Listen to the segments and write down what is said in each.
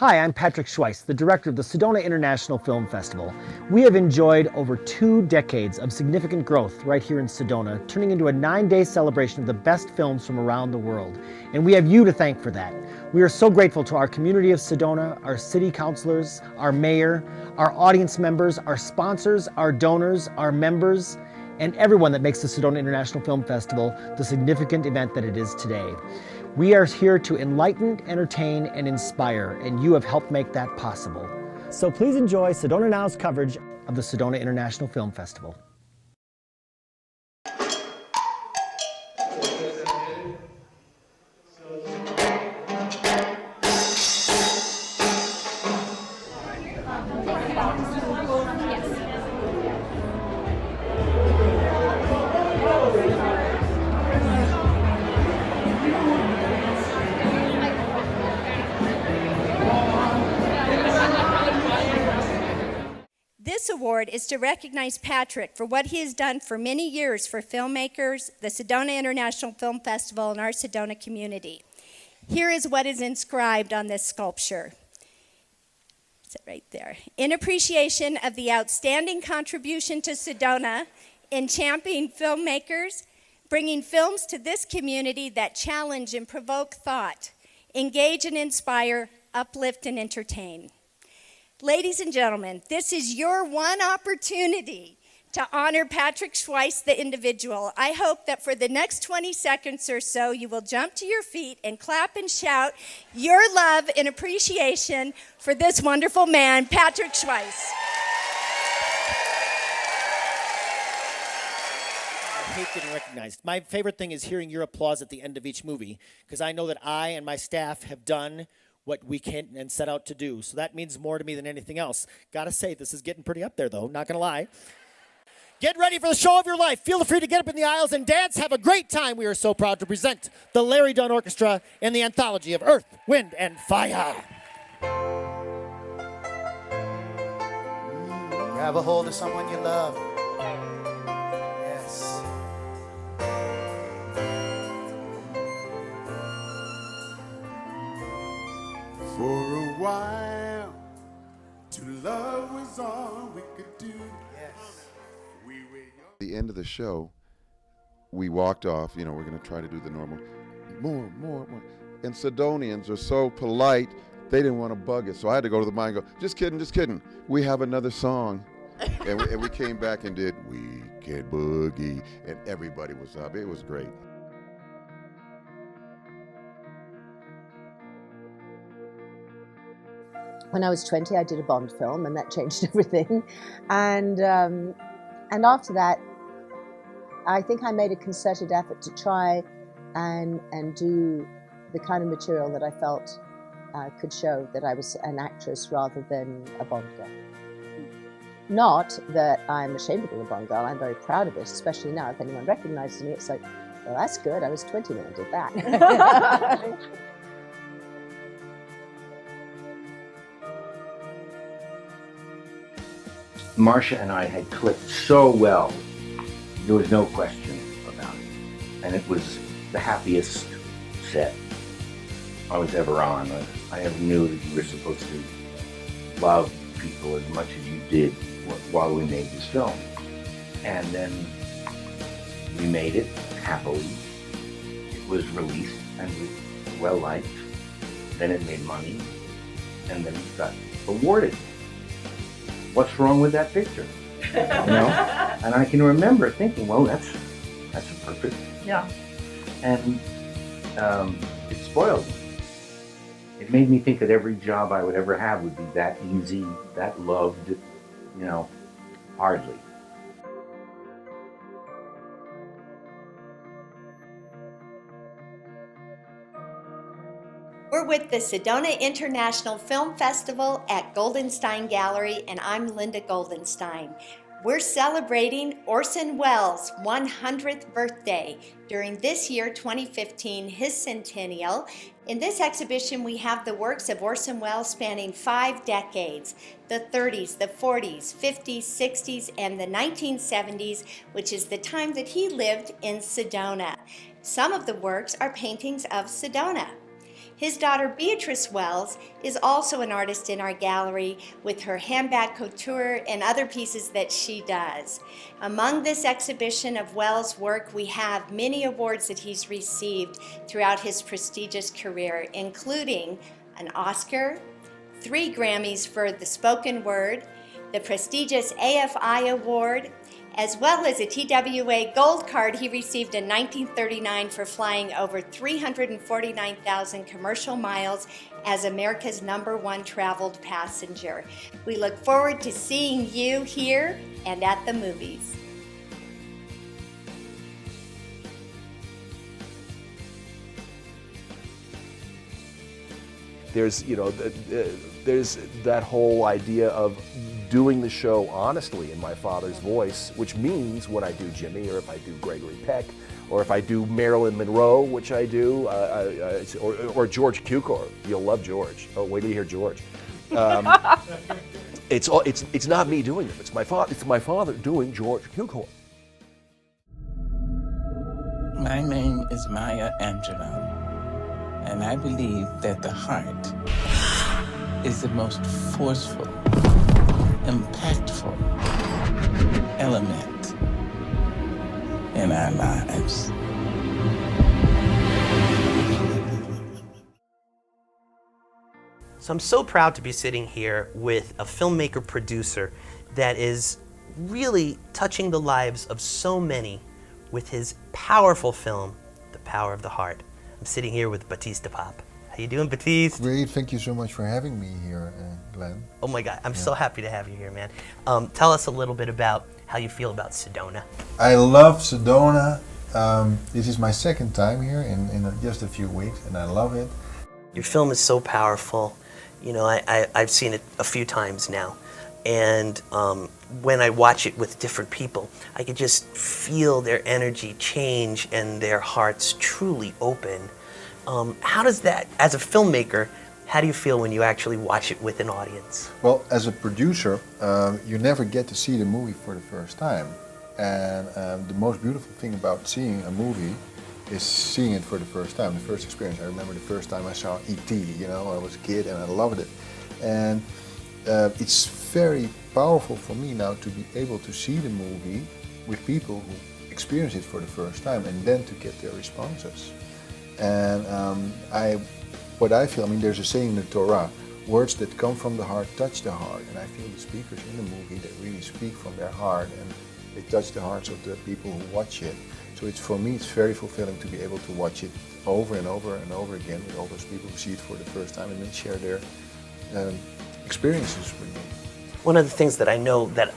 Hi, I'm Patrick Schweiss, the director of the Sedona International Film Festival. We have enjoyed over 2 decades of significant growth right here in Sedona, turning into a 9-day celebration of the best films from around the world. And we have you to thank for that. We are so grateful to our community of Sedona, our city councilors, our mayor, our audience members, our sponsors, our donors, our members, and everyone that makes the Sedona International Film Festival the significant event that it is today. We are here to enlighten, entertain, and inspire, and you have helped make that possible. So please enjoy Sedona Now's coverage of the Sedona International Film Festival. This award is to recognize Patrick for what he has done for many years for filmmakers, the Sedona International Film Festival, and our Sedona community. Here is what is inscribed on this sculpture. Is it right there? In appreciation of the outstanding contribution to Sedona in championing filmmakers, bringing films to this community that challenge and provoke thought, engage and inspire, uplift and entertain. Ladies and gentlemen, this is your one opportunity to honor Patrick Schweiss, the individual. I hope that for the next 20 seconds or so, you will jump to your feet and clap and shout your love and appreciation for this wonderful man, Patrick Schweiss. I hate getting recognized. My favorite thing is hearing your applause at the end of each movie, because I know that I and my staff have done what we can and set out to do. So that means more to me than anything else. Gotta say, this is getting pretty up there, though, not gonna lie. Get ready for the show of your life. Feel free to get up in the aisles and dance. Have a great time. We are so proud to present the Larry Dunn Orchestra in the anthology of Earth, Wind, and Fire. Grab a hold of someone you love. Yes. For a while, to love was all we could do. Yes. We were young. The end of the show, we walked off. You know, we're going to try to do the normal, more. And Sedonians are so polite, they didn't want to bug us. So I had to go to the mic and go, just kidding. We have another song. and we came back and did We Can Boogie, and everybody was up. It was great. When I was 20, I did a Bond film, and that changed everything. And after that, I think I made a concerted effort to try and do the kind of material that I felt could show that I was an actress rather than a Bond girl. Not that I'm ashamed of being a Bond girl. I'm very proud of it, especially now. If anyone recognizes me, it's like, well, that's good. I was 20 when I did that. Marcia and I had clicked so well, there was no question about it. And it was the happiest set I was ever on. I never knew that you were supposed to love people as much as you did while we made this film. And then we made it happily. It was released and was well liked. Then it made money, and then it got awarded. What's wrong with that picture? You know? And I can remember thinking, well, that's a perfect. Yeah. And it spoiled me. It made me think that every job I would ever have would be that easy, that loved, you know, hardly. We're with the Sedona International Film Festival at Goldenstein Gallery, and I'm Linda Goldenstein. We're celebrating Orson Welles' 100th birthday during this year, 2015, his centennial. In this exhibition, we have the works of Orson Welles spanning 5 decades, the 30s, the 40s, 50s, 60s, and the 1970s, which is the time that he lived in Sedona. Some of the works are paintings of Sedona. His daughter Beatrice Wells is also an artist in our gallery with her handbag couture and other pieces that she does. Among this exhibition of Wells' work, we have many awards that he's received throughout his prestigious career, including an Oscar, 3 Grammys for the spoken word, the prestigious AFI Award, as well as a TWA Gold Card he received in 1939 for flying over 349,000 commercial miles as America's #1 traveled passenger. We look forward to seeing you here and at the movies. There's, you know, there's that whole idea of doing the show honestly in my father's voice, which means when I do Jimmy, or if I do Gregory Peck, or if I do Marilyn Monroe, which I do, or George Cukor. You'll love George. Oh, wait till you hear George. It's not me doing them. It's my father doing George Cukor. My name is Maya Angelou, and I believe that the heart is the most forceful, impactful element in our lives. So I'm so proud to be sitting here with a filmmaker producer that is really touching the lives of so many with his powerful film, The Power of the Heart. I'm sitting here with Batiste Pop. How you doing, Batiste? Great, thank you so much for having me here, Glenn. Oh my God, I'm so happy to have you here, man. Tell us a little bit about how you feel about Sedona. I love Sedona. This is my second time here in just a few weeks, and I love it. Your film is so powerful. You know, I've seen it a few times now. And when I watch it with different people, I can just feel their energy change and their hearts truly open. How does that, as a filmmaker, how do you feel when you actually watch it with an audience? Well, as a producer, you never get to see the movie for the first time. And the most beautiful thing about seeing a movie is seeing it for the first time, the first experience. I remember the first time I saw E.T., you know, I was a kid and I loved it. And it's very powerful for me now to be able to see the movie with people who experience it for the first time and then to get their responses. And what I feel, I mean, there's a saying in the Torah, words that come from the heart touch the heart. And I feel the speakers in the movie that really speak from their heart and they touch the hearts of the people who watch it. So it's, for me, it's very fulfilling to be able to watch it over and over and over again with all those people who see it for the first time and then share their experiences with me. One of the things that I know, that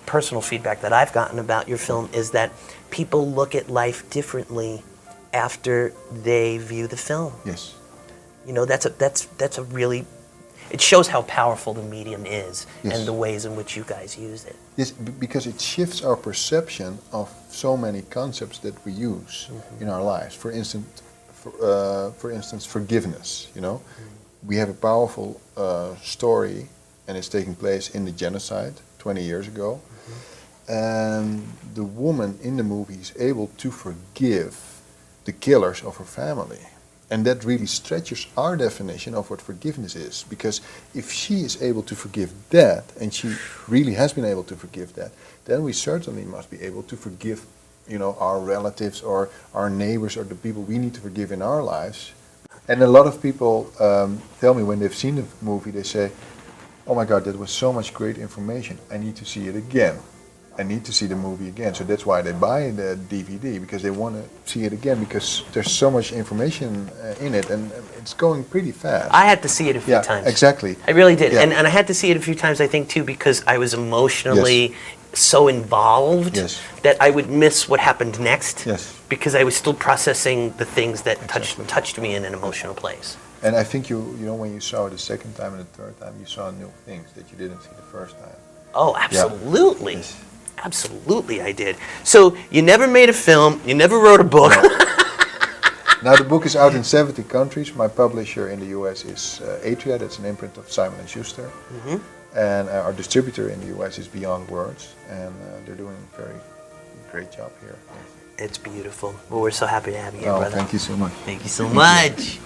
personal feedback that I've gotten about your film is that people look at life differently after they view the film. Yes. You know, that's a really, it shows how powerful the medium is, yes, and the ways in which you guys use it. Yes, because it shifts our perception of so many concepts that we use in our lives. For instance, forgiveness. You know, we have a powerful story, and it's taking place in the genocide 20 years ago. And the woman in the movie is able to forgive the killers of her family. And that really stretches our definition of what forgiveness is. Because if she is able to forgive that, and she really has been able to forgive that, then we certainly must be able to forgive, you know, our relatives or our neighbors or the people we need to forgive in our lives. And a lot of people tell me when they've seen the movie, they say, oh my God, that was so much great information. I need to see it again. I need to see the movie again. So that's why they buy the DVD, because they want to see it again, because there's so much information in it, and it's going pretty fast. I had to see it a few times. Exactly. I really did. Yeah. And I had to see it a few times, I think, too, because I was emotionally so involved that I would miss what happened next, because I was still processing the things that touched me in an emotional place. And I think you know, when you saw it the second time and the third time, you saw new things that you didn't see the first time. Oh, absolutely. Yes. Absolutely, I did. So you never made a film, you never wrote a book. No. Now the book is out in 70 countries. My publisher in the US is Atria, that's an imprint of Simon & Schuster. And our distributor in the US is Beyond Words, and they're doing a very great job here. It's beautiful. Well, we're so happy to have you here, brother. Brother. Thank you so much. Thank you so much.